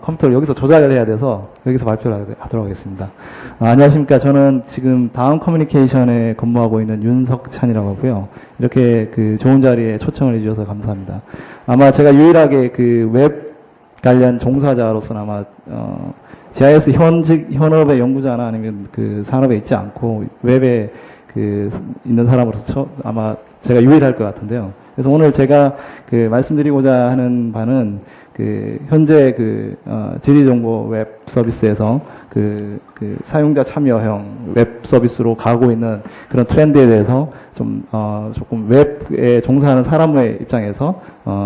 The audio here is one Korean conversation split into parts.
컴퓨터를 여기서 조작을 해야 돼서 여기서 발표를 하도록 하겠습니다. 안녕하십니까. 저는 지금 다음 커뮤니케이션에 근무하고 있는 윤석찬이라고 하고요. 이렇게 그 좋은 자리에 초청을 해주셔서 감사합니다. 아마 제가 유일하게 그 웹 관련 종사자로서는 아마 GIS 현업의 연구자나 아니면 그 산업에 있지 않고 웹에 그 있는 사람으로서 아마 제가 유일할 것 같은데요. 그래서 오늘 제가 그 말씀드리고자 하는 바는 그 현재 그 지리정보 웹 서비스에서 그 사용자 참여형 웹 서비스로 가고 있는 그런 트렌드에 대해서 좀 조금 웹에 종사하는 사람의 입장에서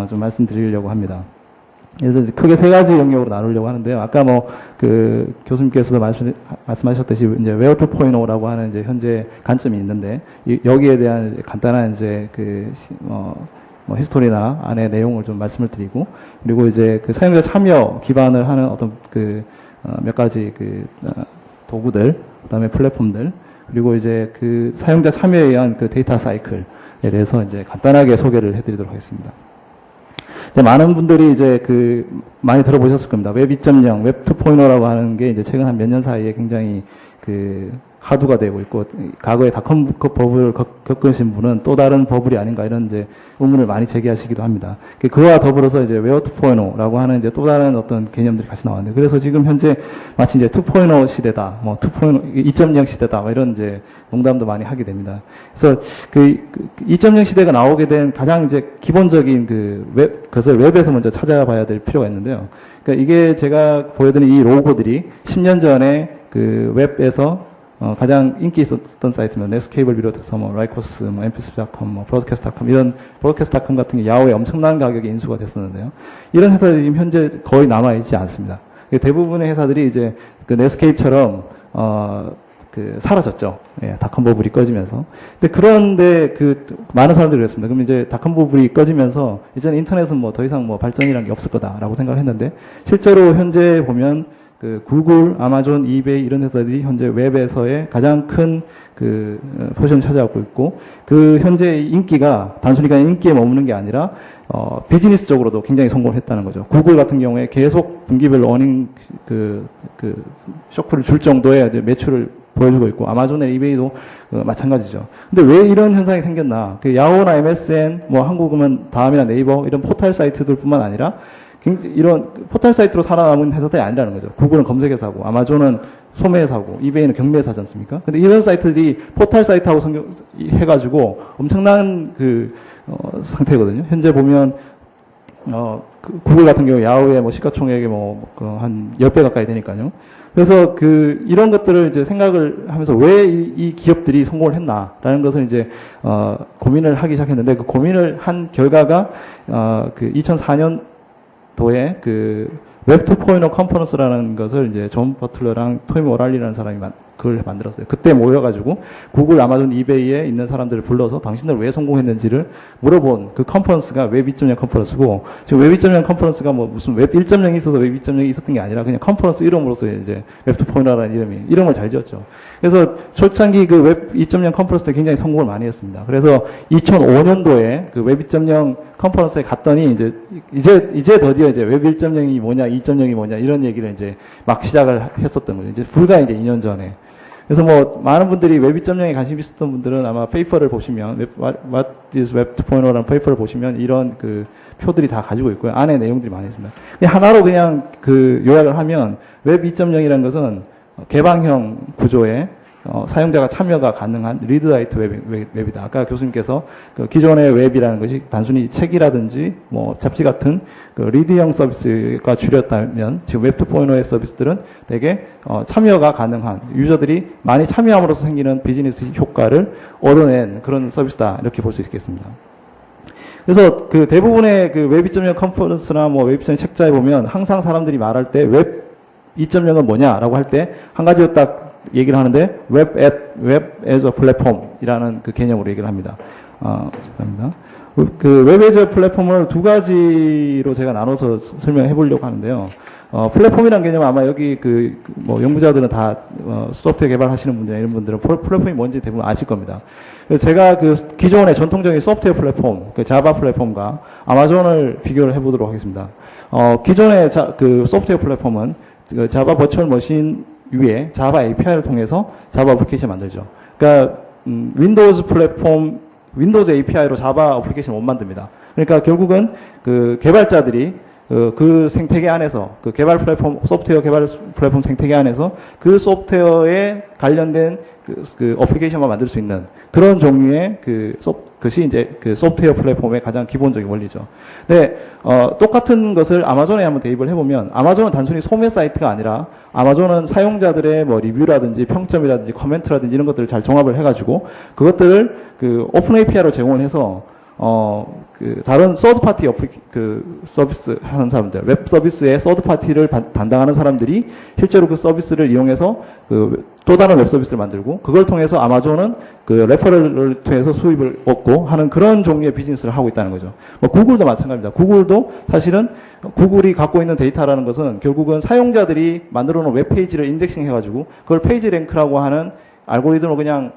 좀 말씀드리려고 합니다. 그래서 크게 세 가지 영역으로 나누려고 하는데요. 아까 그 교수님께서도 말씀하셨듯이 이제 웨어 2.0라고 하는 이제 현재 관점이 있는데, 여기에 대한 간단한 이제 히스토리나 안의 내용을 좀 말씀을 드리고, 그리고 이제 그 사용자 참여 기반을 하는 어떤 몇 가지 도구들, 그 다음에 플랫폼들, 그리고 이제 그 사용자 참여에 의한 그 데이터 사이클에 대해서 이제 간단하게 소개를 해드리도록 하겠습니다. 많은 분들이 이제 많이 들어보셨을 겁니다. 웹 2.0, 웹 2.0라고 하는 게 이제 최근 한 몇 년 사이에 굉장히 하두가 되고 있고, 과거에 닷컴 버블을 겪으신 분은 또 다른 버블이 아닌가 이런 이제 의문을 많이 제기하시기도 합니다. 그와 더불어서 이제 웨어 2.0라고 하는 이제 또 다른 어떤 개념들이 같이 나왔는데, 그래서 지금 현재 마치 이제 2.0 시대다, 2.0 시대다, 이런 이제 농담도 많이 하게 됩니다. 그래서 2.0 시대가 나오게 된 가장 이제 기본적인 그것을 웹에서 먼저 찾아봐야 될 필요가 있는데요. 그러니까 이게 제가 보여드린 이 로고들이 10년 전에 그 웹에서 가장 인기 있었던 사이트면 넷스케이블 비롯해서 라이코스, mp3.com, 브로드캐스트.com 이런 브로드캐스트.com 같은 게 야후에 엄청난 가격에 인수가 됐었는데요. 이런 회사들이 지금 현재 거의 남아있지 않습니다. 대부분의 회사들이 이제 그 넷스케이프처럼 사라졌죠. 예, 닷컴 버블이 꺼지면서. 그런데 많은 사람들이 그랬습니다. 그럼 이제 닷컴 버블이 꺼지면서 이제는 인터넷은 더 이상 발전이라는 게 없을 거다라고 생각을 했는데, 실제로 현재 보면 구글, 아마존, 이베이 이런 회사들이 현재 웹에서의 가장 큰 포지션을 차지하고 있고, 현재 인기가 단순히 그냥 인기에 머무는 게 아니라 비즈니스적으로도 굉장히 성공을 했다는 거죠. 구글 같은 경우에 계속 분기별로 어닝 쇼크를 줄 정도의 이제 매출을 보여주고 있고, 아마존의 이베이도 마찬가지죠. 근데 왜 이런 현상이 생겼나? 야후나 MSN, 한국은 다음이나 네이버 이런 포털 사이트들뿐만 아니라 이런 포털 사이트로 살아남은 회사들이 아니라는 거죠. 구글은 검색해 사고, 아마존은 소매에 사고, 이베이는 경매에 사지 않습니까? 근데 이런 사이트들이 포털 사이트하고 해가지고 엄청난 상태거든요. 현재 보면, 구글 같은 경우 야후의 시가총액이 한 10배 가까이 되니까요. 그래서 이런 것들을 이제 생각을 하면서 왜 이 기업들이 성공을 했나라는 것을 이제, 고민을 하기 시작했는데, 그 고민을 한 결과가, 2004년 도에 웹 2.0 컨퍼런스라는 것을 이제 존 버틀러랑 토미 오랄리라는 사람이 그걸 만들었어요. 그때 모여가지고 구글, 아마존, 이베이에 있는 사람들을 불러서 당신들 왜 성공했는지를 물어본 그 컨퍼런스가 웹 2.0 컨퍼런스고, 지금 웹 2.0 컨퍼런스가 무슨 웹 1.0이 있어서 웹 2.0이 있었던 게 아니라 그냥 컨퍼런스 이름으로서 이제 웹 2.0라는 이름을 잘 지었죠. 그래서 초창기 웹 2.0 컨퍼런스 때 굉장히 성공을 많이 했습니다. 그래서 2005년도에 웹 2.0 컨퍼런스에 갔더니 이제 드디어 이제 웹 1.0이 뭐냐, 2.0이 뭐냐 이런 얘기를 이제 막 시작을 했었던 거죠. 이제 불과 이제 2년 전에. 그래서 많은 분들이 웹 2.0에 관심 있었던 분들은 아마 페이퍼를 보시면, What is Web 2.0라는 페이퍼를 보시면 이런 표들이 다 가지고 있고요. 안에 내용들이 많이 있습니다. 하나로 그냥 요약을 하면 웹 2.0이라는 것은 개방형 구조의 사용자가 참여가 가능한 리드라이트 웹이다. 아까 교수님께서 기존의 웹이라는 것이 단순히 책이라든지 잡지 같은 리드형 서비스가 줄였다면, 지금 웹 2.0의 서비스들은 되게 참여가 가능한, 유저들이 많이 참여함으로써 생기는 비즈니스 효과를 얻어낸 그런 서비스다, 이렇게 볼 수 있겠습니다. 그래서 대부분의 웹 2.0 컨퍼런스나 웹 2.0 책자에 보면 항상 사람들이 말할 때 웹 2.0은 뭐냐라고 할 때 한 가지로 딱 얘기를 하는데, 웹 as a platform이라는 개념으로 얘기를 합니다. 죄송합니다. 웹 as a platform을 두 가지로 제가 나눠서 설명해 보려고 하는데요. 플랫폼이라는 개념은 아마 여기 뭐 연구자들은 다 소프트웨어 개발하시는 분들이나 이런 분들은 플랫폼이 뭔지 대부분 아실 겁니다. 그래서 제가 기존의 전통적인 소프트웨어 플랫폼, 자바 플랫폼과 아마존을 비교를 해보도록 하겠습니다. 기존의 소프트웨어 플랫폼은 자바 버추얼 머신 위에 자바 API를 통해서 자바 어플리케이션 만들죠. 그러니까 윈도우즈 플랫폼, 윈도우즈 API로 자바 어플리케이션을 못 만듭니다. 그러니까 결국은 개발자들이 그 생태계 안에서, 소프트웨어 개발 플랫폼 생태계 안에서 그 소프트웨어에 관련된 어플리케이션만 만들 수 있는 그런 종류의 그것이 이제 소프트웨어 플랫폼의 가장 기본적인 원리죠. 근데, 똑같은 것을 아마존에 한번 대입을 해보면, 아마존은 단순히 소매 사이트가 아니라, 아마존은 사용자들의 뭐 리뷰라든지 평점이라든지 커멘트라든지 이런 것들을 잘 종합을 해가지고, 그것들을 오픈 API로 제공을 해서, 다른 서드파티 서비스 하는 사람들, 웹 서비스의 서드파티를 담당하는 사람들이 실제로 그 서비스를 이용해서 또 다른 웹 서비스를 만들고, 그걸 통해서 아마존은 레퍼럴을 통해서 수입을 얻고 하는 그런 종류의 비즈니스를 하고 있다는 거죠. 뭐 구글도 마찬가지입니다. 구글도 사실은 구글이 갖고 있는 데이터라는 것은 결국은 사용자들이 만들어 놓은 웹페이지를 인덱싱 해가지고, 그걸 페이지 랭크라고 하는 알고리즘을 그냥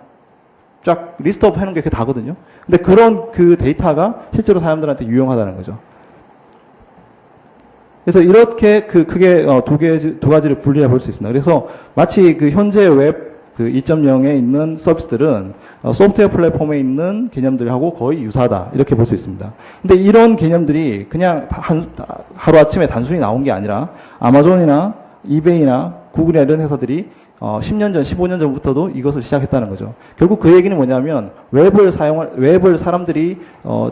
쫙 리스트업 해놓은 게 그게 다거든요. 근데 그런 데이터가 실제로 사람들한테 유용하다는 거죠. 그래서 이렇게 크게 두 가지를 분리해 볼 수 있습니다. 그래서 마치 현재 웹 2.0에 있는 서비스들은 소프트웨어 플랫폼에 있는 개념들하고 거의 유사하다. 이렇게 볼 수 있습니다. 근데 이런 개념들이 그냥 하루아침에 단순히 나온 게 아니라 아마존이나 이베이나 구글이나 이런 회사들이 10년 전, 15년 전부터도 이것을 시작했다는 거죠. 결국 그 얘기는 뭐냐면, 웹을 사람들이,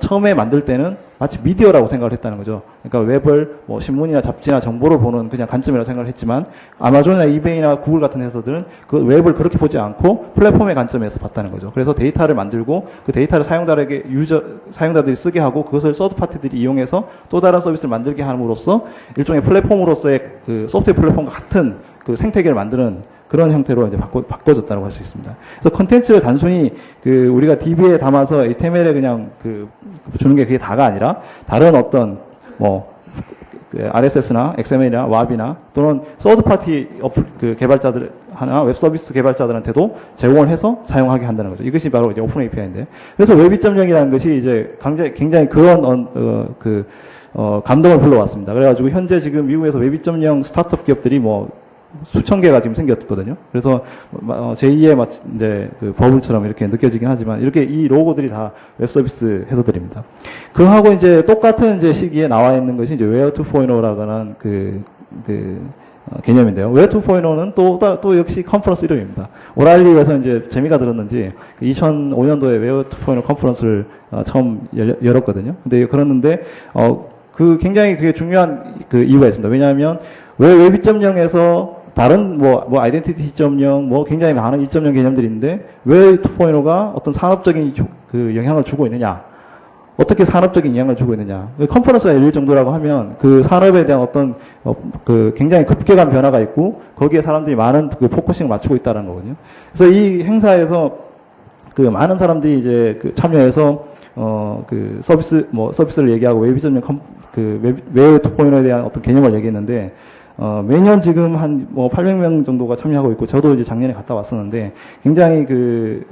처음에 만들 때는 마치 미디어라고 생각을 했다는 거죠. 그러니까 웹을 뭐 신문이나 잡지나 정보를 보는 그냥 관점이라고 생각을 했지만, 아마존이나 이베이나 구글 같은 회사들은 그 웹을 그렇게 보지 않고 플랫폼의 관점에서 봤다는 거죠. 그래서 데이터를 만들고, 그 데이터를 사용자들이 쓰게 하고, 그것을 서드파티들이 이용해서 또 다른 서비스를 만들게 함으로써 일종의 플랫폼으로서의 소프트웨어 플랫폼과 같은 생태계를 만드는 그런 형태로 이제 바꿔졌다고 할 수 있습니다. 그래서 컨텐츠를 단순히 우리가 DB에 담아서 HTML에 그냥 주는 게 그게 다가 아니라 다른 어떤 RSS나 XML이나 WAV이나 또는 서드파티 개발자들 하나 웹 서비스 개발자들한테도 제공을 해서 사용하게 한다는 거죠. 이것이 바로 이제 오픈 API인데. 그래서 웹 2.0이라는 것이 이제 굉장히 그런 감동을 불러왔습니다. 그래가지고 현재 지금 미국에서 웹 2.0 스타트업 기업들이 수천 개가 지금 생겼거든요. 그래서 제2의 이제 버블처럼 이렇게 느껴지긴 하지만 이렇게 이 로고들이 다 웹서비스 회사들입니다. 그하고 이제 똑같은 이제 시기에 나와 있는 것이 이제 Where 2.0라고 하는 개념인데요. Where 2.0는 또 역시 컨퍼런스 이름입니다. 오랄리에서 이제 재미가 들었는지 2005년도에 Where 2.0 컨퍼런스를 처음 열었거든요. 근데 그랬는데 굉장히 그게 중요한 이유가 있습니다. 왜냐하면 왜 웹 2.0에서 다른 아이덴티티 2.0 굉장히 많은 2.0 개념들이 있는데 왜 2.0가 어떤 산업적인 영향을 주고 있느냐? 어떻게 산업적인 영향을 주고 있느냐? 컨퍼런스가 열릴 정도라고 하면 그 산업에 대한 어떤 굉장히 급격한 변화가 있고 거기에 사람들이 많은 포커싱을 맞추고 있다는 거거든요. 그래서 이 행사에서 많은 사람들이 이제 참여해서 서비스를 얘기하고 웹 2.0 웹 2.0에 대한 어떤 개념을 얘기했는데 매년 지금 한 800명 정도가 참여하고 있고 저도 이제 작년에 갔다 왔었는데 굉장히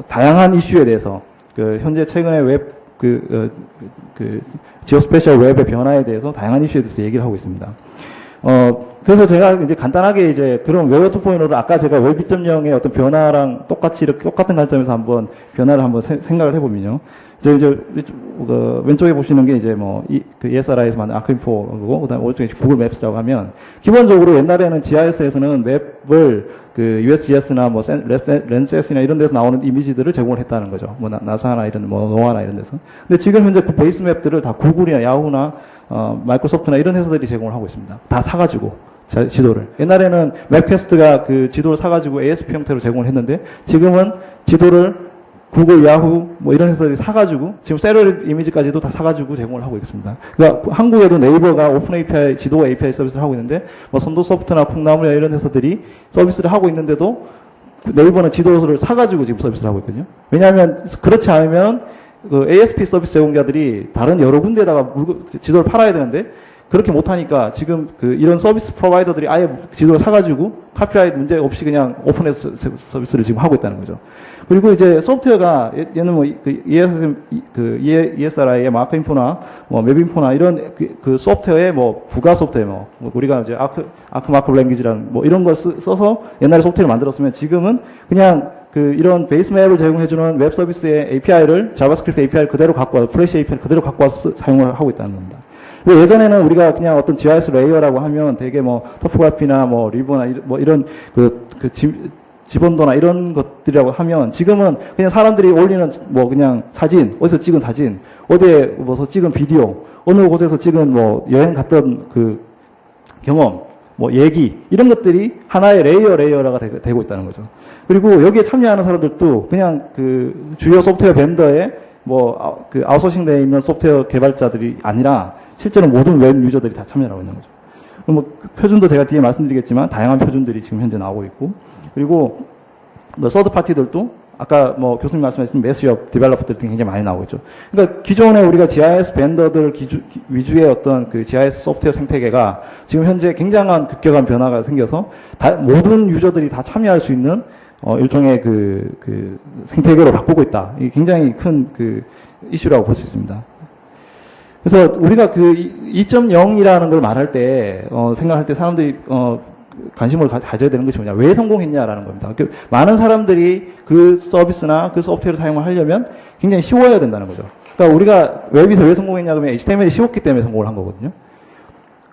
다양한 이슈에 대해서 현재 최근에 웹 지오스페셜 웹의 변화에 대해서 다양한 이슈에 대해서 얘기를 하고 있습니다. 그래서 제가 이제 간단하게 이제 그런 웹 2.0를 아까 제가 웹 2.0의 어떤 변화랑 똑같은 관점에서 한번 변화를 한번 생각을 해보면요. 이제 왼쪽에 보시는 게 이제 ESRI에서 만든 아크림4고 그다음에 오른쪽에 구글 맵스라고 하면 기본적으로 옛날에는 GIS에서는 맵을 USGS나 렌스S나 이런 데서 나오는 이미지들을 제공을 했다는 거죠. 나사나 이런 노아나 이런 데서. 근데 지금 현재 그 베이스 맵들을 다 구글이나 야후나 마이크로소프트나 이런 회사들이 제공을 하고 있습니다. 다 사가지고 지도를. 옛날에는 맵캐스트가 지도를 사가지고 ASP 형태로 제공을 했는데 지금은 지도를 구글, 야후, 이런 회사들이 사가지고, 지금 세럴 이미지까지도 다 사가지고 제공을 하고 있습니다. 그러니까 한국에도 네이버가 오픈 API, 지도 API 서비스를 하고 있는데, 선도소프트나 콩나물이나 이런 회사들이 서비스를 하고 있는데도, 네이버는 지도를 사가지고 지금 서비스를 하고 있거든요. 왜냐하면, 그렇지 않으면, ASP 서비스 제공자들이 다른 여러 군데에다가 지도를 팔아야 되는데, 그렇게 못하니까 지금 이런 서비스 프로바이더들이 아예 지도를 사가지고 카피라이트 문제 없이 그냥 오픈해서 서비스를 지금 하고 있다는 거죠. 그리고 이제 소프트웨어가 얘는 뭐 ESRI의 마크인포나 뭐 맵인포나 이런 그 소프트웨어의 뭐 부가 소프트웨어 뭐 우리가 이제 아크 마크업 랭귀지라는 뭐 이런 걸 써서 옛날에 소프트웨어를 만들었으면 지금은 그냥 이런 베이스 맵을 제공해주는 웹 서비스의 API를 자바스크립트 API를 그대로 갖고 와서 플래시 API를 그대로 갖고 와서 사용을 하고 있다는 겁니다. 예전에는 우리가 그냥 어떤 GIS 레이어라고 하면 되게 뭐 토포그래피나 뭐 리버나 뭐 이런 지본도나 이런 것들이라고 하면 지금은 그냥 사람들이 올리는 뭐 그냥 사진, 어디서 찍은 사진, 어디에 뭐서 찍은 비디오, 어느 곳에서 찍은 뭐 여행 갔던 그 경험, 뭐 얘기 이런 것들이 하나의 레이어가 되고 있다는 거죠. 그리고 여기에 참여하는 사람들도 그냥 주요 소프트웨어 벤더에 뭐 아웃소싱 되어 있는 소프트웨어 개발자들이 아니라 실제로 모든 웹 유저들이 다 참여하고 있는 거죠. 뭐 표준도 제가 뒤에 말씀드리겠지만 다양한 표준들이 지금 현재 나오고 있고, 그리고 뭐 서드 파티들도 아까 뭐 교수님 말씀하신 매스업 디벨로퍼들 등이 굉장히 많이 나오고 있죠. 그러니까 기존에 우리가 GIS 벤더들 위주의 어떤 GIS 소프트웨어 생태계가 지금 현재 굉장한 급격한 변화가 생겨서 모든 유저들이 다 참여할 수 있는 일종의 생태계로 바꾸고 있다. 이게 굉장히 큰 이슈라고 볼 수 있습니다. 그래서 우리가 2.0이라는 걸 말할 때, 생각할 때 사람들이, 관심을 가져야 되는 것이 뭐냐. 왜 성공했냐라는 겁니다. 많은 사람들이 그 서비스나 그 소프트웨어를 사용을 하려면 굉장히 쉬워야 된다는 거죠. 그러니까 우리가 웹에서 왜 성공했냐 그러면 HTML이 쉬웠기 때문에 성공을 한 거거든요.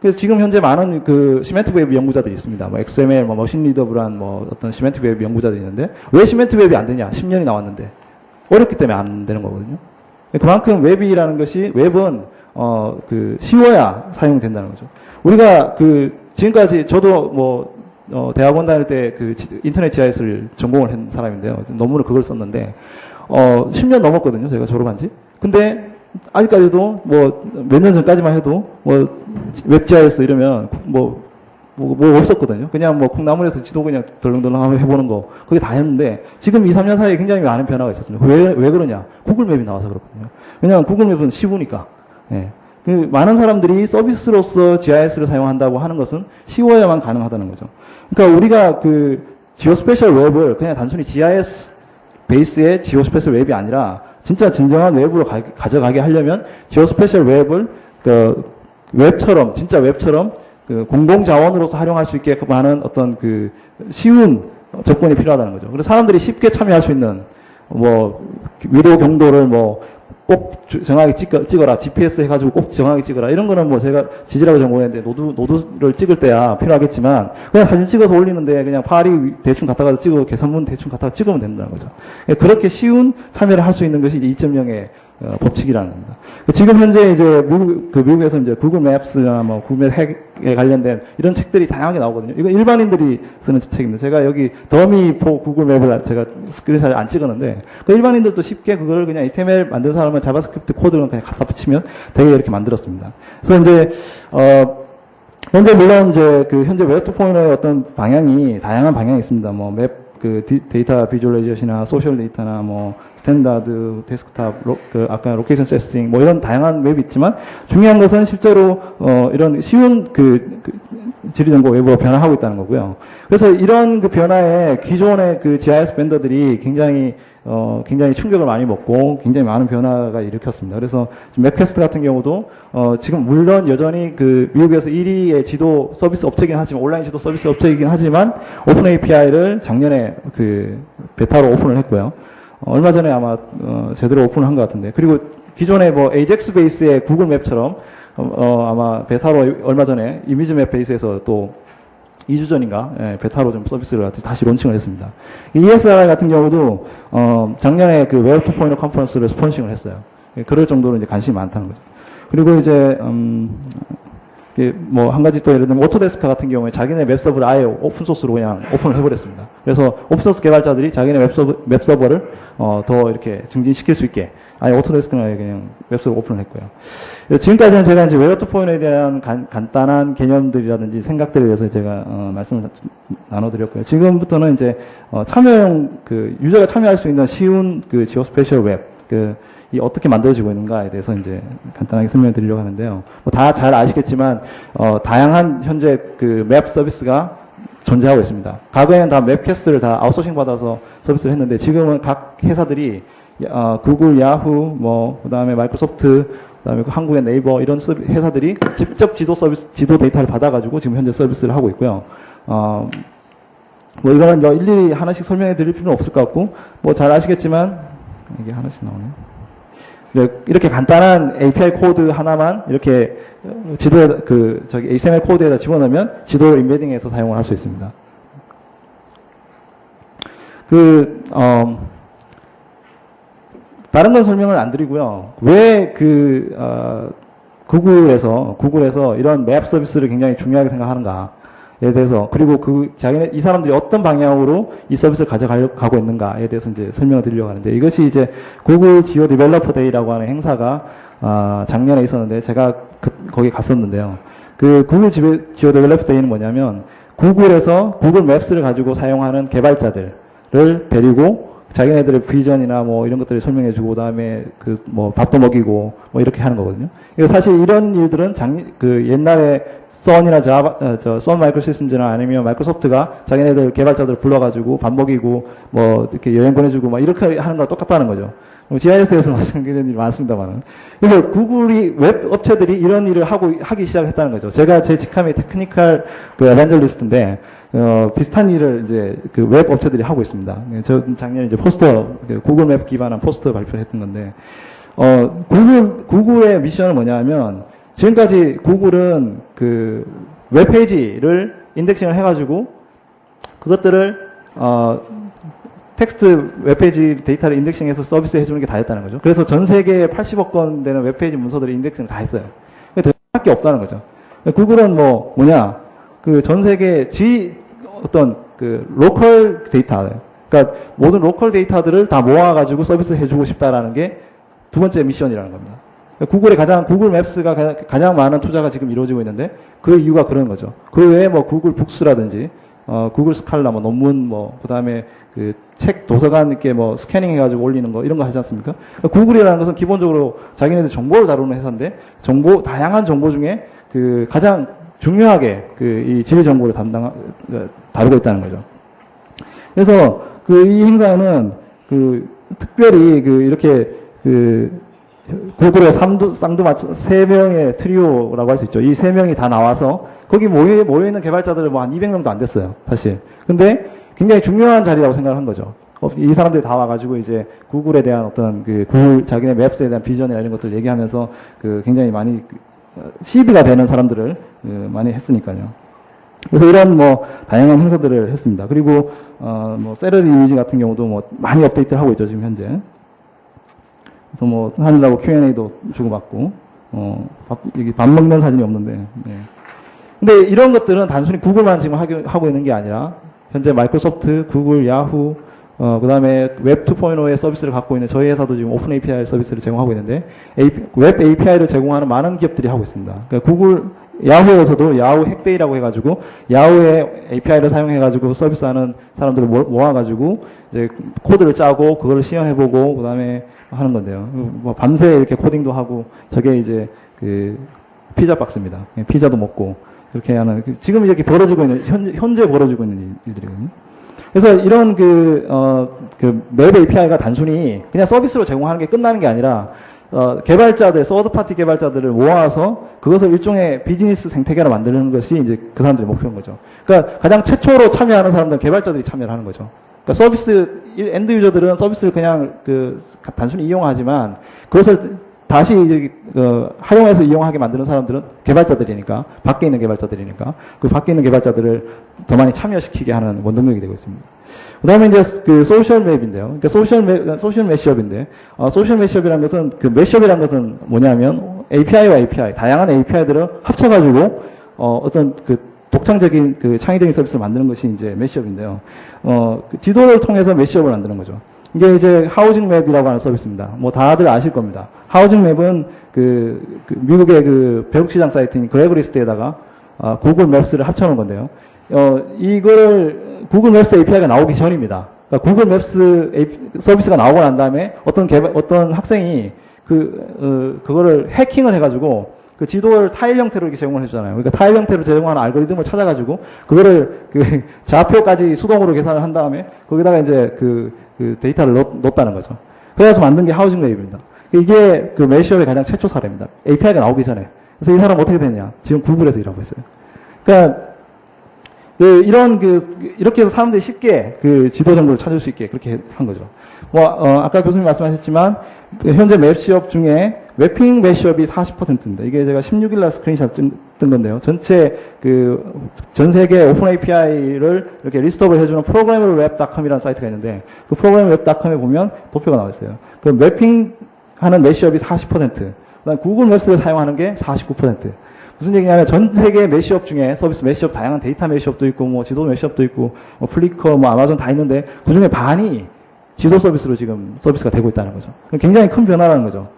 그래서 지금 현재 많은 시멘트 웹 연구자들이 있습니다. 뭐 XML, 뭐 머신 리더블한 뭐 어떤 시멘트 웹 연구자들이 있는데 왜 시멘트 웹이 안 되냐? 10년이 나왔는데 어렵기 때문에 안 되는 거거든요. 그만큼 웹이라는 것이 웹은 쉬워야 사용된다는 거죠. 우리가 지금까지 저도 뭐 대학원 다닐 때 인터넷 GIS를 전공을 한 사람인데요. 논문을 그걸 썼는데 10년 넘었거든요. 제가 졸업한 지. 근데 아직까지도 뭐 몇 년 전까지만 해도 뭐 웹 GIS 이러면 뭐 없었거든요. 그냥 뭐 콩나물에서 지도 그냥 덜렁덜렁 해보는 거 그게 다 했는데 지금 2, 3년 사이에 굉장히 많은 변화가 있었습니다. 왜 그러냐? 구글 맵이 나와서 그렇거든요. 왜냐하면 구글 맵은 쉬우니까. 예. 많은 사람들이 서비스로서 GIS를 사용한다고 하는 것은 쉬워야만 가능하다는 거죠. 그러니까 우리가 지오스페셜 웹을 그냥 단순히 GIS 베이스의 지오스페셜 웹이 아니라 진짜 진정한 웹으로 가져가게 하려면 지오스페셜 웹을 웹처럼 진짜 웹처럼 공공 자원으로서 활용할 수 있게 많은 어떤 쉬운 조건이 필요하다는 거죠. 그래서 사람들이 쉽게 참여할 수 있는 뭐 위도 경도를 꼭 정확하게 찍어라. GPS 해가지고 꼭 정확하게 찍어라. 이런 거는 뭐 제가 지질하고 전공했는데 노드를 찍을 때야 필요하겠지만 그냥 사진 찍어서 올리는데 그냥 파리 대충 갖다가 찍고 계산문 대충 갖다가 찍으면 된다는 거죠. 그렇게 쉬운 참여를 할 수 있는 것이 2.0의 법칙이라는 겁니다. 지금 현재 이제 미국에서 이제 구글 맵스나 뭐 구글 핵에 관련된 이런 책들이 다양하게 나오거든요. 이거 일반인들이 쓰는 책입니다. 제가 여기 더미 포 구글 맵을 제가 스크린샷을 안 찍었는데 일반인들도 쉽게 그걸 그냥 HTML 만든 사람은 자바스크립트 코드를 그냥 갖다 붙이면 되게 이렇게 만들었습니다. 그래서 이제 현재 물론 이제 현재 웹2.0의 어떤 방향이 다양한 방향이 있습니다. 뭐 맵 데이터 비주얼라이제이션이나 소셜 데이터나 뭐 스탠다드, 데스크탑, 아까 로케이션 세스팅 뭐 이런 다양한 웹이 있지만 중요한 것은 실제로 이런 쉬운 지리정보 웹으로 변화하고 있다는 거고요. 그래서 이런 변화에 기존의 GIS 벤더들이 굉장히 충격을 많이 먹고 굉장히 많은 변화가 일으켰습니다. 그래서 맵캐스트 같은 경우도 지금 물론 여전히 미국에서 1위의 지도 서비스 업체이긴 하지만 온라인 지도 서비스 업체이긴 하지만 오픈 API를 작년에 베타로 오픈을 했고요. 얼마 전에 아마 제대로 오픈을 한 것 같은데 그리고 기존의 뭐 AJAX 베이스의 구글 맵처럼 아마 베타로 얼마 전에 이미지 맵 베이스에서 또 2주 전인가 베타로 좀 서비스를 다시 론칭을 했습니다. ESRI 같은 경우도 작년에 웹2.0 컨퍼런스를 스폰싱을 했어요. 그럴 정도로 이제 관심이 많다는 거죠. 그리고 이제 뭐 한 가지 또 예를 들면 오토데스크 같은 경우에 자기네 웹서버를 아예 오픈소스로 그냥 오픈을 해버렸습니다. 그래서 오픈소스 개발자들이 자기네 웹서버를 더 이렇게 증진시킬 수 있게 아예 오토데스크는 그냥 웹서버 오픈을 했고요. 지금까지는 제가 이제 웹2.0에 대한 간단한 개념들이라든지 생각들에 대해서 제가 말씀을 나눠드렸고요. 지금부터는 이제 참여용 유저가 참여할 수 있는 쉬운 지오스페셜 웹 이 어떻게 만들어지고 있는가에 대해서 이제 간단하게 설명을 드리려고 하는데요. 뭐 다 잘 아시겠지만, 다양한 현재 그 맵 서비스가 존재하고 있습니다. 과거에는 다 맵캐스트를 다 아웃소싱 받아서 서비스를 했는데, 지금은 각 회사들이, 구글, 야후, 뭐, 그 다음에 마이크로소프트, 그 다음에 한국의 네이버, 이런 회사들이 직접 지도 데이터를 받아가지고 지금 현재 서비스를 하고 있고요. 뭐 이거는 뭐 일일이 하나씩 설명해 드릴 필요는 없을 것 같고, 뭐 잘 아시겠지만, 이게 하나씩 나오네요. 이렇게 간단한 API 코드 하나만 이렇게 지도에, HTML 코드에다 집어넣으면 지도를 인베딩해서 사용을 할 수 있습니다. 다른 건 설명을 안 드리고요. 왜 구글에서 이런 맵 서비스를 굉장히 중요하게 생각하는가에 대해서, 그리고 이 사람들이 어떤 방향으로 이 서비스를 가져가고 있는가에 대해서 이제 설명을 드리려고 하는데, 이것이 이제 구글 지오 디벨로퍼 데이라고 하는 행사가, 작년에 있었는데, 제가 거기 갔었는데요. 구글 지오 디벨로퍼 데이는 뭐냐면, 구글에서 구글 맵스를 가지고 사용하는 개발자들을 데리고, 자기네들의 비전이나 뭐 이런 것들을 설명해주고, 그다음에 뭐 밥도 먹이고 뭐 이렇게 하는 거거든요. 그래서 사실 이런 일들은 옛날에 썬이나 썬 마이크로 시스템즈나 아니면 마이크로소프트가 자기네들 개발자들 불러가지고 밥 먹이고 뭐 이렇게 여행 보내주고 막 이렇게 하는 거랑 똑같다는 거죠. GIS에서 마찬가지인 일이 많습니다만. 그래서 구글이 웹 업체들이 이런 일을 하기 시작했다는 거죠. 제가 제 직함이 테크니컬 에반젤리스트인데, 비슷한 일을 이제 웹 업체들이 하고 있습니다. 저 작년에 이제 구글 맵 기반한 포스터 발표를 했던 건데, 구글의 미션은 뭐냐면, 지금까지 구글은 웹페이지를 인덱싱을 해가지고, 그것들을, 텍스트 웹페이지 데이터를 인덱싱해서 서비스 해주는 게 다였다는 거죠. 그래서 전 세계에 80억 건 되는 웹페이지 문서들을 인덱싱을 다 했어요. 더 할 게 없다는 거죠. 구글은 전 세계 로컬 데이터, 그러니까 모든 로컬 데이터들을 다 모아가지고 서비스 해주고 싶다라는 게 두 번째 미션이라는 겁니다. 구글 맵스가 가장 많은 투자가 지금 이루어지고 있는데, 그 이유가 그런 거죠. 그 외에 뭐 구글 북스라든지, 구글 스칼라, 뭐 논문, 그 다음에 책 도서관 이렇게 뭐 스캐닝 해가지고 올리는 거, 이런 거 하지 않습니까? 구글이라는 것은 기본적으로 자기네들 정보를 다루는 회사인데, 다양한 정보 중에 가장 중요하게 이 지리 정보를 다루고 있다는 거죠. 그래서 이 행사는 특별히 이렇게 구글의 쌍두마차 3명의 트리오라고 할 수 있죠. 이 3명이 다 나와서 거기 모여있는 개발자들은 뭐 한 200명도 안 됐어요, 사실. 근데 굉장히 중요한 자리라고 생각을 한 거죠. 이 사람들이 다 와가지고 이제 구글에 대한 어떤 구글 자기네 맵스에 대한 비전이나 이런 것들 얘기하면서 굉장히 많이 시드가 되는 사람들을 많이 했으니까요. 그래서 이런 다양한 행사들을 했습니다. 그리고 셀러리 이미지 같은 경우도 많이 업데이트를 하고 있죠, 지금 현재. 그래서 하느라고 Q&A도 주고받고, 여기 밥 먹는 사진이 없는데, 네. 근데 이런 것들은 단순히 구글만 지금 하고 있는 게 아니라, 현재 마이크로소프트, 구글, 야후, 그 다음에 웹 2.0의 서비스를 갖고 있는 저희 회사도 지금 오픈 API 서비스를 제공하고 있는데, 웹 API를 제공하는 많은 기업들이 하고 있습니다. 그러니까 야후에서도 야후 핵데이라고 해가지고, 야후의 API를 사용해가지고 서비스하는 사람들을 모아가지고, 이제 코드를 짜고, 그거를 시연해보고, 그 다음에 하는 건데요. 밤새 이렇게 코딩도 하고, 저게 이제 피자 박스입니다. 피자도 먹고, 그렇게 하는, 지금 이렇게 벌어지고 있는, 현재 벌어지고 있는 일들이거든요. 그래서 이런 웹 API가 단순히 그냥 서비스로 제공하는 게 끝나는 게 아니라, 서드파티 개발자들을 모아서 그것을 일종의 비즈니스 생태계로 만드는 것이 이제 그 사람들의 목표인 거죠. 그러니까 가장 최초로 참여하는 사람들은 개발자들이 참여를 하는 거죠. 그러니까 엔드 유저들은 서비스를 그냥 단순히 이용하지만 그것을 다시 활용해서 이용하게 만드는 사람들은 개발자들이니까, 밖에 있는 개발자들이니까, 밖에 있는 개발자들을 더 많이 참여시키게 하는 원동력이 되고 있습니다. 그 다음에 이제 소셜 맵인데요. 그러니까 소셜 매시업인데, 소셜 매시업이라는 것은, 매시업이라는 것은 뭐냐면, API와 API, 다양한 API들을 합쳐가지고, 어떤 독창적인 창의적인 서비스를 만드는 것이 이제 매시업인데요. 지도를 통해서 매시업을 만드는 거죠. 이게 이제 하우징 맵이라고 하는 서비스입니다. 다들 아실 겁니다. 하우징 맵은 미국의 벼룩시장 사이트인 그레고리스트에다가 구글 맵스를 합쳐놓은 건데요. 이거를 구글 맵스 API가 나오기 전입니다. 그러니까 구글 맵스 서비스가 나오고 난 다음에 어떤 학생이 그거를 해킹을 해가지고 그 지도를 타일 형태로 이렇게 제공을 해주잖아요. 그러니까 타일 형태로 제공하는 알고리즘을 찾아가지고 그거를 그 좌표까지 수동으로 계산을 한 다음에 거기다가 이제 그 데이터를 넣었다는 거죠. 그래서 만든 게 하우징 웨이브입니다. 이게 그 메시업의 가장 최초 사례입니다. API가 나오기 전에. 그래서 이 사람 어떻게 됐냐? 지금 구글에서 일하고 있어요. 그러니까 이렇게 해서 사람들이 쉽게 그 지도 정보를 찾을 수 있게 그렇게 한 거죠. 아까 교수님 말씀하셨지만, 현재 맵시업 중에 맵핑 맵시업이 40%입니다. 이게 제가 16일날 스크린샷 뜬 건데요. 전체 전 세계 오픈 API를 이렇게 리스트업을 해주는 programmerweb.com이라는 사이트가 있는데, 그 programmerweb.com에 보면 도표가 나와 있어요. 그 맵핑 하는 맵시업이 40%, 그다음 구글 맵스를 사용하는 게 49%. 무슨 얘기냐면 전 세계 매시업 중에 서비스 매시업 다양한 데이터 매시업도 있고 뭐 지도 매시업도 있고 뭐 플리커 뭐 아마존 다 있는데 그중에 반이 지도 서비스로 지금 서비스가 되고 있다는 거죠. 굉장히 큰 변화라는 거죠.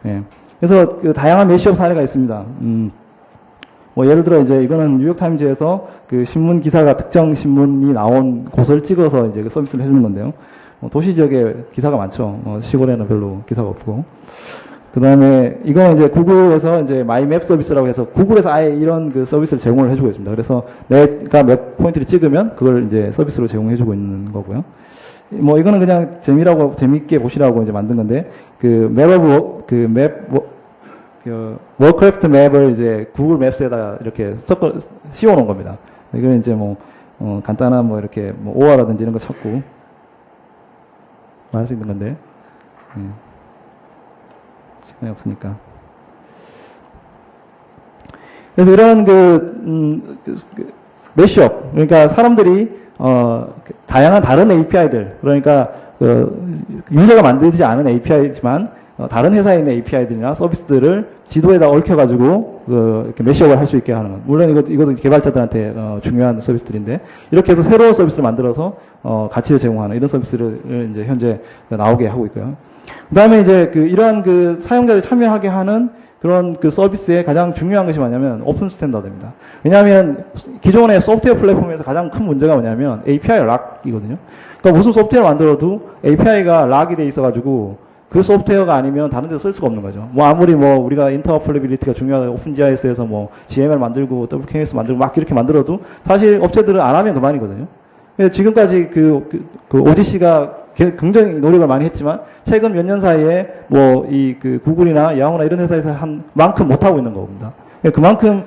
예. 그래서 그 다양한 매시업 사례가 있습니다. 뭐 예를 들어 이제 이거는 뉴욕타임즈에서 그 신문 기사가 특정 신문이 나온 곳을 찍어서 이제 그 서비스를 해주는 건데요. 도시 지역에 기사가 많죠. 시골에는 별로 기사가 없고. 그 다음에, 이거는 이제 구글에서 이제 마이맵 서비스라고 해서 구글에서 아예 이런 그 서비스를 제공을 해주고 있습니다. 그래서 내가 몇 포인트를 찍으면 그걸 이제 서비스로 제공해주고 있는 거고요. 뭐 이거는 그냥 재밌게 보시라고 이제 만든 건데, 워크래프트 맵을 이제 구글 맵스에다가 이렇게 씌워놓은 겁니다. 이거는 이제 간단한 이렇게 오어라든지 이런 거 찾고, 할 수 있는 건데, 시간이 없으니까. 그래서 이런 매시업, 그러니까 사람들이 다양한 다른 API들, 그러니까 유저가 만들지 않은 API지만 다른 회사에 있는 API들이나 서비스들을 지도에다 얽혀가지고 이렇게 매시업을 할 수 있게 하는 것. 물론 이것도 개발자들한테 중요한 서비스들인데 이렇게 해서 새로운 서비스를 만들어서 가치를 제공하는 이런 서비스를 이제 현재 나오게 하고 있고요. 그다음에 이제 이러한 사용자들이 참여하게 하는 그런 서비스의 가장 중요한 것이 뭐냐면 오픈 스탠다드입니다. 왜냐하면 기존의 소프트웨어 플랫폼에서 가장 큰 문제가 뭐냐면 API 락이거든요. 그러니까 무슨 소프트웨어를 만들어도 API가 락이 돼 있어가지고 그 소프트웨어가 아니면 다른 데서 쓸 수가 없는 거죠. 아무리 우리가 인터오퍼레빌리티가 중요하다 오픈GIS에서 GML 만들고 WKS 만들고 막 이렇게 만들어도 사실 업체들은 안 하면 그만이거든요. 지금까지 ODC가 굉장히 노력을 많이 했지만 최근 몇 년 사이에 구글이나 야후나 이런 회사에서 한 만큼 못 하고 있는 겁니다. 그만큼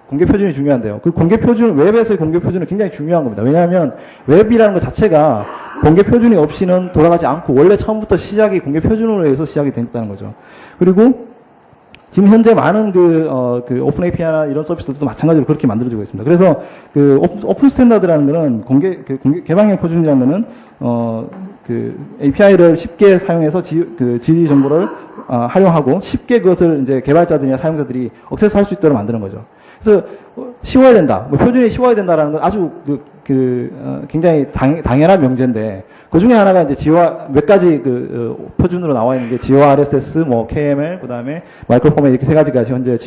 공개 표준이 중요한데요. 그 공개 표준, 웹에서의 공개 표준은 굉장히 중요한 겁니다. 왜냐하면 웹이라는 것 자체가 공개 표준이 없이는 돌아가지 않고 원래 처음부터 시작이 공개 표준으로 해서 시작이 됐다는 거죠. 그리고 지금 현재 많은 오픈 API나 이런 서비스들도 마찬가지로 그렇게 만들어지고 있습니다. 그래서 오픈 스탠다드라는 거는 개방형 표준이라는 거는 API를 쉽게 사용해서 지리 정보를 활용하고 쉽게 그것을 이제 개발자들이나 사용자들이 액세스할 수 있도록 만드는 거죠. 그래서 쉬워야 된다. 표준이 쉬워야 된다라는 건 아주 굉장히 당연한 명제인데 그 중에 하나가 이제 몇 가지 표준으로 나와 있는 게 GORSS, KML, 그 다음에 마이크로포맷 이렇게 세 가지가 현재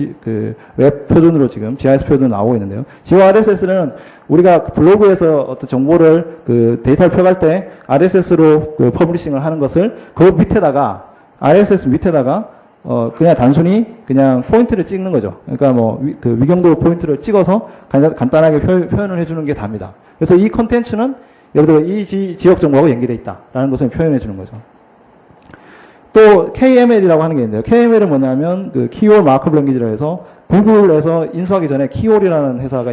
웹 표준으로 지금 GIS 표준으로 나오고 있는데요. GORSS는 우리가 블로그에서 어떤 정보를 데이터를 펴갈 때 RSS로 퍼블리싱을 하는 것을 그 밑에다가 RSS 밑에다가 그냥 단순히 그냥 포인트를 찍는 거죠. 그러니까 위경도 포인트를 찍어서 간단하게 표현을 해주는 게 답니다. 그래서 이 컨텐츠는 예를 들어 이 지역 정보하고 연계되어 있다라는 것을 표현해 주는 거죠. 또 KML이라고 하는 게 있는데요. KML은 뭐냐면 Keyword Markup Language라고 해서 구글에서 인수하기 전에 키올이라는 회사가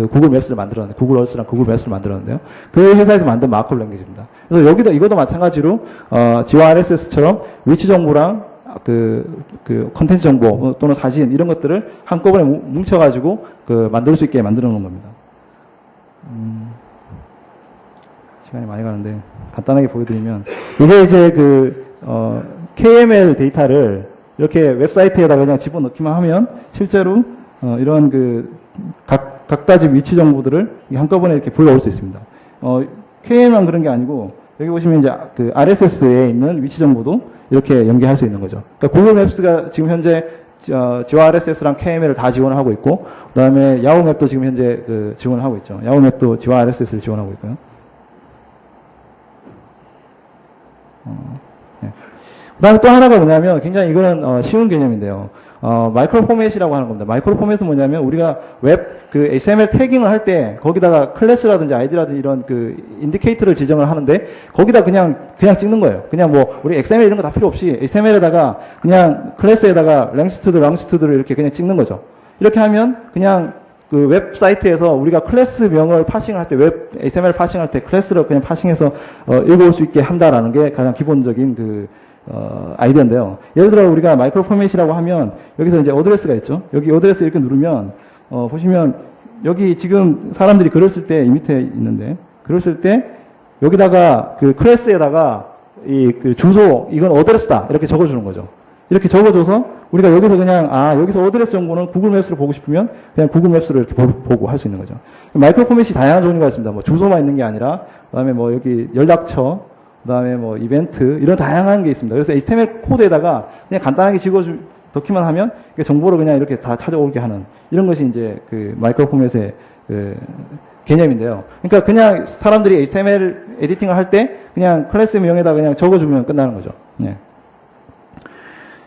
구글 맵스를 만들었는데, 구글 얼스랑 구글 맵스를 만들었는데요. 그 회사에서 만든 마크업 랭귀지입니다. 그래서 이것도 마찬가지로, GORSS처럼 위치 정보랑 컨텐츠 정보 또는 사진 이런 것들을 한꺼번에 뭉쳐가지고 만들 수 있게 만들어 놓은 겁니다. 시간이 많이 가는데 간단하게 보여드리면 이게 이제 KML 데이터를 이렇게 웹사이트에다가 그냥 집어넣기만 하면 실제로 이런 각가지 위치 정보들을 한꺼번에 이렇게 불러올 수 있습니다. KML만 그런 게 아니고 여기 보시면 이제 RSS에 있는 위치 정보도 이렇게 연계할 수 있는 거죠. 그러니까 구글 맵스가 지금 현재 GORSS랑 KML을 다 지원을 하고 있고, 그 다음에 야후 맵도 지금 현재 지원을 하고 있죠. 야후 맵도 GORSS를 지원하고 있고요. 예. 그다음에 또 하나가 뭐냐면 굉장히 이거는 쉬운 개념인데요. 마이크로 포맷이라고 하는 겁니다. 마이크로 포맷은 뭐냐면 우리가 웹 그 HTML 태깅을 할 때 거기다가 클래스라든지 아이디라든지 이런 그 인디케이터를 지정을 하는데 거기다 그냥 찍는 거예요. 그냥 뭐 우리 XML 이런 거 다 필요 없이 HTML에다가 그냥 클래스에다가 랭스투드를 이렇게 그냥 찍는 거죠. 이렇게 하면 그냥 그 웹사이트에서 우리가 클래스명을 파싱을 할 때 웹 HTML 파싱할 때 클래스를 그냥 파싱해서 읽어올 수 있게 한다라는 게 가장 기본적인 그 아이디어인데요. 예를 들어 우리가 마이크로 포맷이라고 하면 여기서 이제 어드레스가 있죠. 여기 어드레스 이렇게 누르면 보시면 여기 지금 사람들이 글을 쓸 때 이 밑에 있는데 글을 쓸 때 여기다가 그 클래스에다가 이 그 주소 이건 어드레스다 이렇게 적어주는 거죠. 이렇게 적어줘서 우리가 여기서 그냥 여기서 어드레스 정보는 구글 맵스로 보고 싶으면 그냥 구글 맵스로 이렇게 보고 할 수 있는 거죠. 마이크로 포맷이 다양한 종류가 있습니다. 뭐 주소만 있는 게 아니라 그다음에 뭐 여기 연락처 그다음에 뭐 이벤트 이런 다양한 게 있습니다. 그래서 HTML 코드에다가 그냥 간단하게 넣기만 하면 정보를 그냥 이렇게 다 찾아오게 하는 이런 것이 이제 그 마이크로 포맷의 그 개념인데요. 그러니까 그냥 사람들이 HTML 에디팅을 할 때 그냥 클래스 명에다 그냥 적어주면 끝나는 거죠. 네.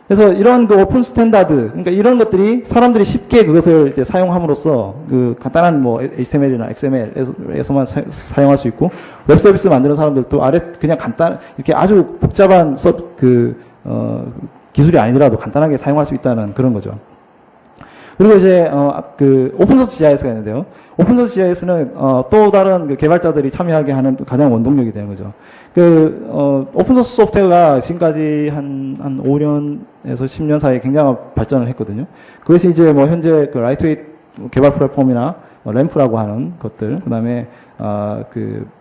그래서 이런 그 오픈 스탠다드, 그러니까 이런 것들이 사람들이 쉽게 그것을 이제 사용함으로써 그 간단한 뭐 HTML이나 XML에서만 사용할 수 있고 웹 서비스 만드는 사람들도 그냥 이렇게 아주 복잡한 기술이 아니더라도 간단하게 사용할 수 있다는 그런 거죠. 그리고 이제 그 오픈소스 GIS가 있는데요. 오픈소스 GIS는 또 다른 그 개발자들이 참여하게 하는 가장 원동력이 되는 거죠. 오픈소스 소프트웨어가 지금까지 한 5년에서 10년 사이에 굉장한 발전을 했거든요. 그것이 이제 뭐 현재 그 라이트웨이트 개발 플랫폼이나 램프라고 하는 것들, 그 다음에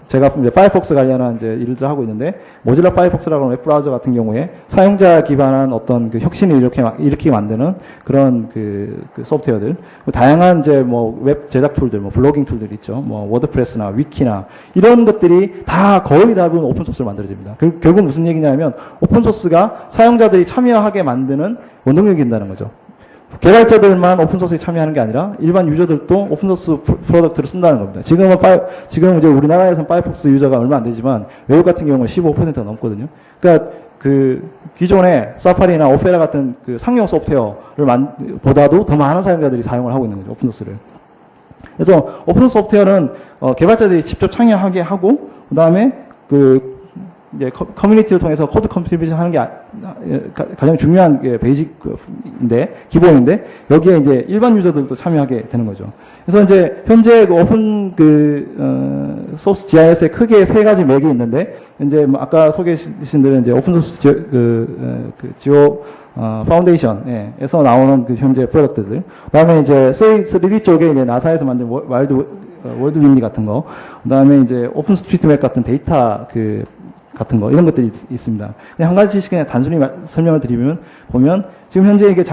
제가 이제 파이어폭스 관련한 이제 일을 하고 있는데, 모질라 파이어폭스라고 하는 웹브라우저 같은 경우에 사용자 기반한 어떤 그 혁신을 일으키게 만드는 그런 그 소프트웨어들, 다양한 이제 뭐 웹 제작 툴들, 뭐 블로깅 툴들 있죠. 뭐 워드프레스나 위키나 이런 것들이 다 거의 대부분 오픈소스로 만들어집니다. 결국 무슨 얘기냐면 오픈소스가 사용자들이 참여하게 만드는 원동력이 된다는 거죠. 개발자들만 오픈소스에 참여하는 게 아니라 일반 유저들도 오픈소스 프로덕트를 쓴다는 겁니다. 지금 이제 우리나라에서는 파이어폭스 유저가 얼마 안 되지만 외국 같은 경우는 15%가 넘거든요. 그러니까 그 기존의 사파리나 오페라 같은 그 상용 소프트웨어를 보다도 더 많은 사용자들이 사용을 하고 있는 거죠. 오픈소스를. 그래서 오픈소스 소프트웨어는 개발자들이 직접 참여하게 하고 그다음에 이제 커뮤니티를 통해서 코드 컨트리뷰션 하는 게 가장 중요한 게 기본인데 여기에 이제 일반 유저들도 참여하게 되는 거죠. 그래서 이제 현재 오픈 소스 GIS에 크게 세 가지 맥이 있는데 이제 뭐 아까 소개해 주신 대로 이제 오픈 소스 지오 파운데이션에서 나오는 그 현재 프로덕트들. 그다음에 이제 3D 쪽에 이제 나사에서 만든 월드윈디 같은 거. 그다음에 이제 오픈 스트리트맵 같은 데이터 같은 거, 이런 것들이 있습니다. 그냥 한 가지씩 그냥 단순히 설명을 보면, 지금 현재 이게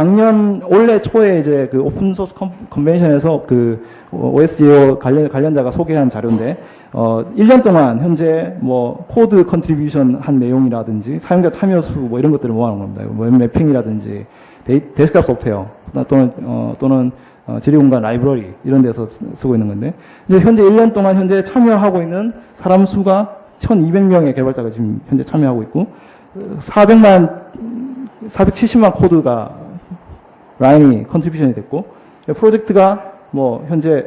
올해 초에 이제 그 오픈소스 컨벤션에서 그 OSGeo 관련자가 소개한 자료인데, 1년 동안 현재 뭐 코드 컨트리뷰션 한 내용이라든지 사용자 참여 수 뭐 이런 것들을 모아놓은 겁니다. 웹 매핑이라든지 데스크탑 소프트웨어 또는 지리공간 라이브러리 이런 데서 쓰고 있는 건데, 이제 현재 1년 동안 현재 참여하고 있는 사람 수가 1200명의 개발자가 지금 현재 참여하고 있고 470만 코드가 라인이 컨트리뷰션이 됐고 프로젝트가 뭐 현재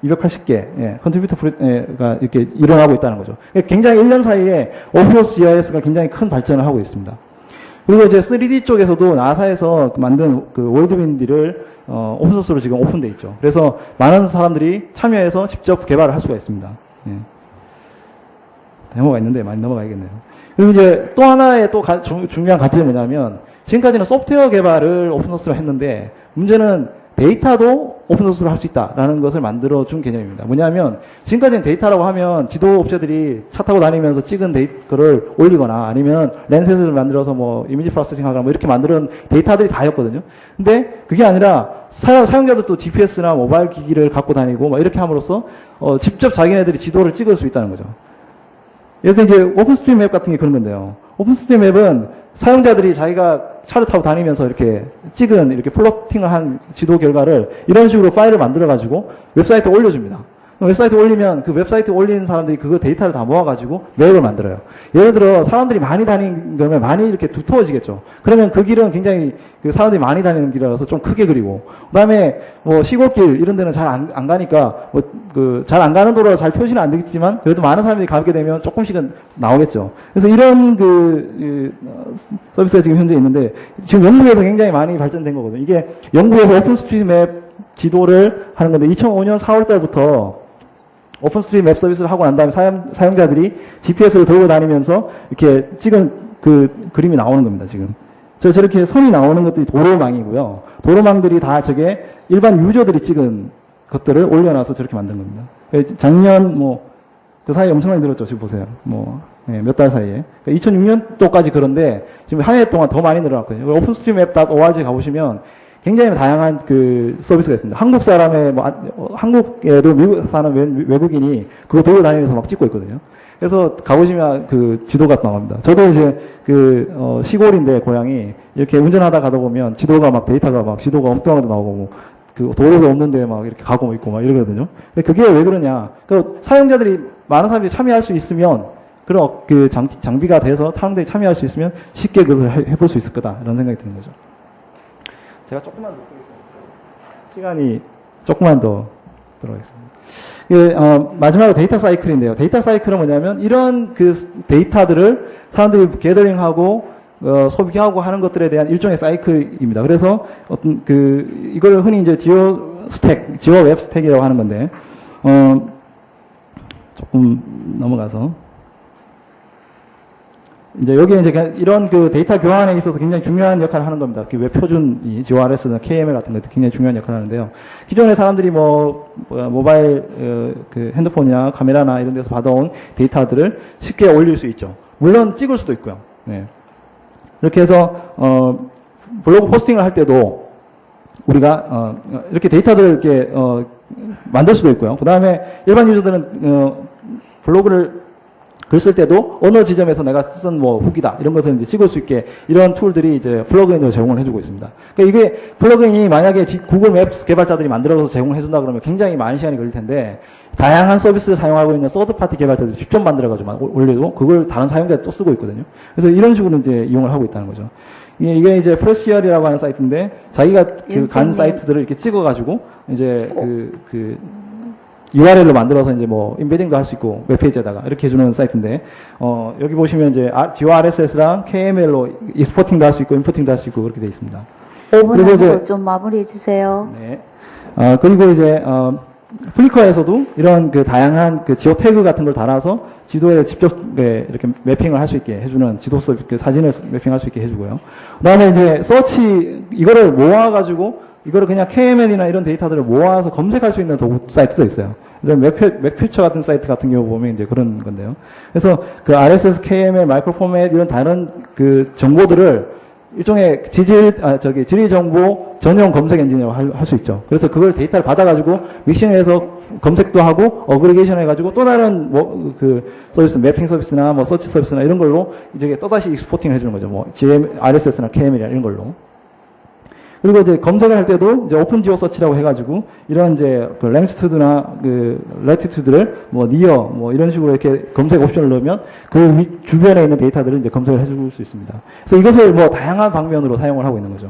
280개 컨트리뷰터가 이렇게 일어나고 있다는 거죠. 굉장히 1년 사이에 오픈소스 GIS가 굉장히 큰 발전을 하고 있습니다. 그리고 이제 3D 쪽에서도 나사에서 만든 그 월드윈디를 오픈소스로 지금 오픈돼 있죠. 그래서 많은 사람들이 참여해서 직접 개발을 할 수가 있습니다. 예. 데모가 있는데 많이 넘어가야겠네요. 그리고 이제 또 하나의 중요한 가치는 뭐냐면 지금까지는 소프트웨어 개발을 오픈소스로 했는데 문제는 데이터도 오픈소스로 할 수 있다라는 것을 만들어준 개념입니다. 뭐냐면 지금까지는 데이터라고 하면 지도 업체들이 차 타고 다니면서 찍은 거를 올리거나 아니면 랜셋을 만들어서 뭐 이미지 프로세싱 하거나 뭐 이렇게 만드는 데이터들이 다였거든요. 근데 그게 아니라 사용자들도 GPS나 모바일 기기를 갖고 다니고 뭐 이렇게 함으로써 직접 자기네들이 지도를 찍을 수 있다는 거죠. 그래서 이제 오픈스트리트맵 같은 게 그런 건데요. 오픈스트리트맵은 사용자들이 자기가 차를 타고 다니면서 이렇게 플로팅을 한 지도 결과를 이런 식으로 파일을 만들어가지고 웹사이트에 올려줍니다. 웹사이트 올리면 그 웹사이트 올리는 사람들이 그거 데이터를 다 모아가지고 맵을 만들어요. 예를 들어 사람들이 많이 다니는 거면 많이 이렇게 두터워지겠죠. 그러면 그 길은 굉장히 그 사람들이 많이 다니는 길이라서 좀 크게 그리고, 그 다음에 뭐 시골길 이런 데는 잘 안 가니까 뭐 그 잘 안 가는 도로라 잘 표시는 안 되겠지만 그래도 많은 사람들이 가게 되면 조금씩은 나오겠죠. 그래서 이런 서비스가 지금 현재 있는데 지금 영국에서 굉장히 많이 발전된 거거든요. 이게 영국에서 오픈스트리트맵 지도를 하는 건데 2005년 4월 달부터 오픈스트리트 맵 서비스를 하고 난 다음에 사용자들이 GPS를 들고 다니면서 이렇게 찍은 그 그림이 나오는 겁니다, 지금. 저렇게 선이 나오는 것들이 도로망이고요. 도로망들이 다 저게 일반 유저들이 찍은 것들을 올려놔서 저렇게 만든 겁니다. 작년 그 사이에 엄청나게 늘었죠, 지금 보세요. 몇 달 사이에. 2006년도까지 그런데 지금 한 해 동안 더 많이 늘어났거든요. openstreetmap.org 가보시면 굉장히 다양한 그 서비스가 있습니다. 한국 사람의, 한국에도 미국 사는 외국인이 그거 들고 다니면서 막 찍고 있거든요. 그래서 가보시면 그 지도가 나옵니다. 저도 이제 시골인데 고향이 이렇게 운전하다 가다 보면 지도가 막 데이터가 막 지도가 엉뚱하게 나오고 그 도로도 없는데 막 이렇게 가고 있고 막 이러거든요. 근데 그게 왜 그러냐. 그 사용자들이, 많은 사람들이 참여할 수 있으면 그런 그 장비가 돼서 사람들이 참여할 수 있으면 쉽게 그걸 해볼 수 있을 거다. 이런 생각이 드는 거죠. 제가 조금만 더 쓰겠습니다. 시간이 조금만 더 들어가겠습니다. 마지막으로 데이터 사이클인데요. 데이터 사이클은 뭐냐면 이런 그 데이터들을 사람들이 게더링하고 소비하고 하는 것들에 대한 일종의 사이클입니다. 그래서 이걸 흔히 이제 지오 웹 스택이라고 하는 건데 조금 넘어가서. 이제 여기에 이제 이런 그 데이터 교환에 있어서 굉장히 중요한 역할을 하는 겁니다. 그 웹 표준이 GORS나 KML 같은 것도 굉장히 중요한 역할을 하는데요. 기존에 사람들이 모바일 그 핸드폰이나 카메라나 이런 데서 받아온 데이터들을 쉽게 올릴 수 있죠. 물론 찍을 수도 있고요. 네. 이렇게 해서 블로그 포스팅을 할 때도 우리가 이렇게 데이터들을 이렇게 만들 수도 있고요. 그 다음에 일반 유저들은 블로그를 글 쓸 때도 어느 지점에서 내가 쓴 후기다 이런 것을 이제 찍을 수 있게 이런 툴들이 이제 플러그인으로 제공을 해주고 있습니다. 그러니까 이게 플러그인이 만약에 구글 맵스 개발자들이 만들어서 제공을 해준다 그러면 굉장히 많은 시간이 걸릴 텐데 다양한 서비스를 사용하고 있는 서드 파티 개발자들이 직접 만들어가지고 올려도 그걸 다른 사용자들이 또 쓰고 있거든요. 그래서 이런 식으로 이제 이용을 하고 있다는 거죠. 이게 이제 프레시얼이라고 하는 사이트인데 자기가 간 사이트들을 이렇게 찍어가지고 이제 URL로 만들어서 이제 인베딩도 할 수 있고 웹페이지에다가 이렇게 해주는 사이트인데 여기 보시면 이제 GeoRSS랑 KML로 익스포팅도 할 수 있고 임포팅도 할 수 있고 그렇게 되어 있습니다. 5분 안으로 좀 마무리해 주세요. 네. 그리고 이제 플리커에서도 이런 그 다양한 그 지오 태그 같은 걸 달아서 지도에 직접 이렇게 매핑을 할 수 있게 해주는 지도서 사진을 매핑할 수 있게 해주고요. 그다음에 이제 서치 이거를 모아가지고 이거를 그냥 KML이나 이런 데이터들을 모아서 검색할 수 있는 도구 사이트도 있어요. 맥퓨처 같은 사이트 같은 경우 보면 이제 그런 건데요. 그래서 그 RSS, KML, 마이크로 포맷 이런 다른 그 정보들을 일종의 지리 정보 전용 검색 엔진이라고 할 수 있죠. 그래서 그걸 데이터를 받아가지고 믹싱해서 검색도 하고 어그리게이션 해가지고 또 다른 서비스, 매핑 서비스나 서치 서비스나 이런 걸로 이제 또다시 익스포팅을 해주는 거죠. RSS나 KML이나 이런 걸로. 그리고 이제 검색을 할 때도 이제 오픈 지오 서치라고 해가지고 이런 이제 그 랭스튜드나 그 레티튜드를 니어 이런 식으로 이렇게 검색 옵션을 넣으면 그 주변에 있는 데이터들을 이제 검색을 해줄 수 있습니다. 그래서 이것을 다양한 방면으로 사용을 하고 있는 거죠.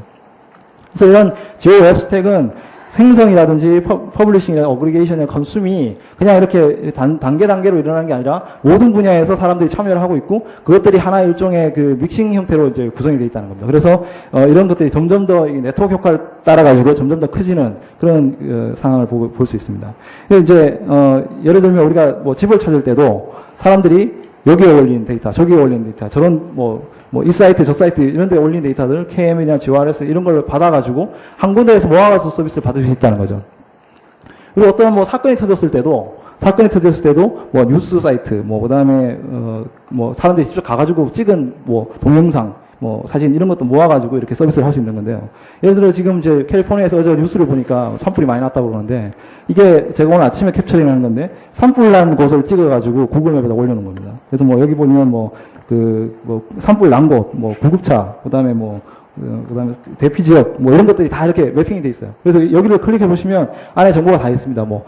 그래서 이런 지오 웹 스택은 생성이라든지 퍼블리싱이나 어그리게이션이나 컨숨이 그냥 이렇게 단계로 일어나는 게 아니라 모든 분야에서 사람들이 참여를 하고 있고 그것들이 하나의 일종의 그 믹싱 형태로 이제 구성이 되어 있다는 겁니다. 그래서 이런 것들이 점점 더 네트워크 효과를 따라가지고 점점 더 커지는 그런 상황을 볼 수 있습니다. 이제 예를 들면 우리가 집을 찾을 때도 사람들이 여기에 올린 데이터, 저기에 올린 데이터, 저런 이 사이트, 저 사이트 이런 데 올린 데이터들 KML이나 GORS 이런 걸 받아가지고 한 군데에서 모아가지고 서비스를 받을 수 있다는 거죠. 그리고 어떤 사건이 터졌을 때도 뉴스 사이트, 그다음에 사람들이 직접 가가지고 찍은 동영상, 사진 이런 것도 모아가지고 이렇게 서비스를 할 수 있는 건데요. 예를 들어 지금 이제 캘리포니아에서 어제 뉴스를 보니까 산불이 많이 났다고 그러는데 이게 제가 오늘 아침에 캡처링 하는 건데 산불 난 곳을 찍어가지고 구글맵에다 올려놓은 겁니다. 그래서 여기 보면 산불 난 곳, 구급차, 그 다음에 그다음에 대피 지역 뭐 이런 것들이 다 이렇게 매핑이 돼 있어요. 그래서 여기를 클릭해 보시면 안에 정보가 다 있습니다. 뭐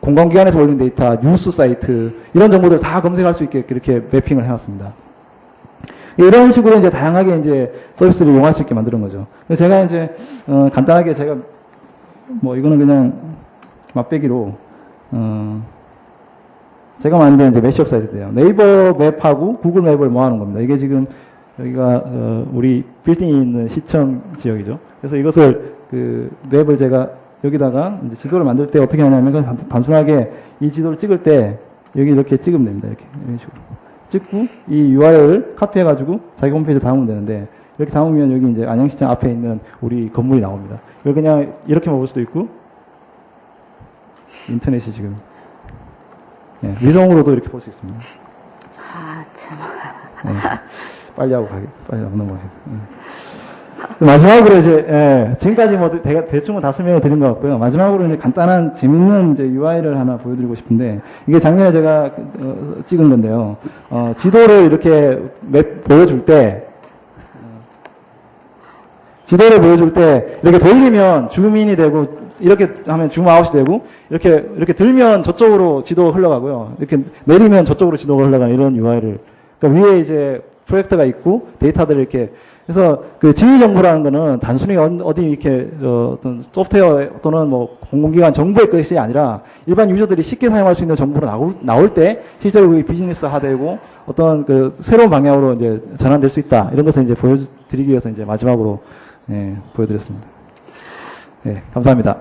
공공기관에서 올린 데이터, 뉴스 사이트 이런 정보들 다 검색할 수 있게 이렇게 매핑을 해놨습니다. 이런 식으로 이제 다양하게 이제 서비스를 이용할 수 있게 만드는 거죠. 그래서 제가 이제 간단하게 제가 뭐 이거는 그냥 맛배기로 제가 만든 이제 매시업 사이트인데요. 네이버 맵하고 구글 맵을 모아놓은 겁니다. 이게 지금 여기가 우리 빌딩이 있는 시청 지역이죠. 그래서 이것을 그 맵을 제가 여기다가 이제 지도를 만들 때 어떻게 하냐면 그냥 단순하게 이 지도를 찍을 때 여기 이렇게 찍으면 됩니다. 이렇게 이런 식으로 찍고 이 URL을 카피해가지고 자기 홈페이지에 담으면 되는데 이렇게 담으면 여기 이제 안양시청 앞에 있는 우리 건물이 나옵니다. 이걸 그냥 이렇게 먹을 수도 있고 인터넷이 지금 위성으로도 이렇게 볼 수 있습니다. 아, 참. 빨리 하고 넘어가요. 마지막으로 이제, 지금까지 뭐 대충은 다 설명을 드린 것 같고요. 마지막으로 이제 간단한 재밌는 이제 UI를 하나 보여드리고 싶은데, 이게 작년에 제가 찍은 건데요. 지도를 이렇게 보여줄 때, 이렇게 돌리면 줌인이 되고, 이렇게 하면 줌아웃이 되고, 이렇게 들면 저쪽으로 지도가 흘러가고요. 이렇게 내리면 저쪽으로 지도가 흘러가는 이런 UI를. 그러니까 위에 이제 프로젝터가 있고, 데이터들을 이렇게, 그래서 그 지휘 정보라는 거는 단순히 어디 이렇게, 어떤 소프트웨어 또는 뭐 공공기관 정보의 것이 아니라 일반 유저들이 쉽게 사용할 수 있는 정보가 나올 때 실제로 그게 비즈니스화되고 어떤 그 새로운 방향으로 이제 전환될 수 있다. 이런 것을 이제 보여드리기 위해서 이제 마지막으로, 보여드렸습니다. 감사합니다.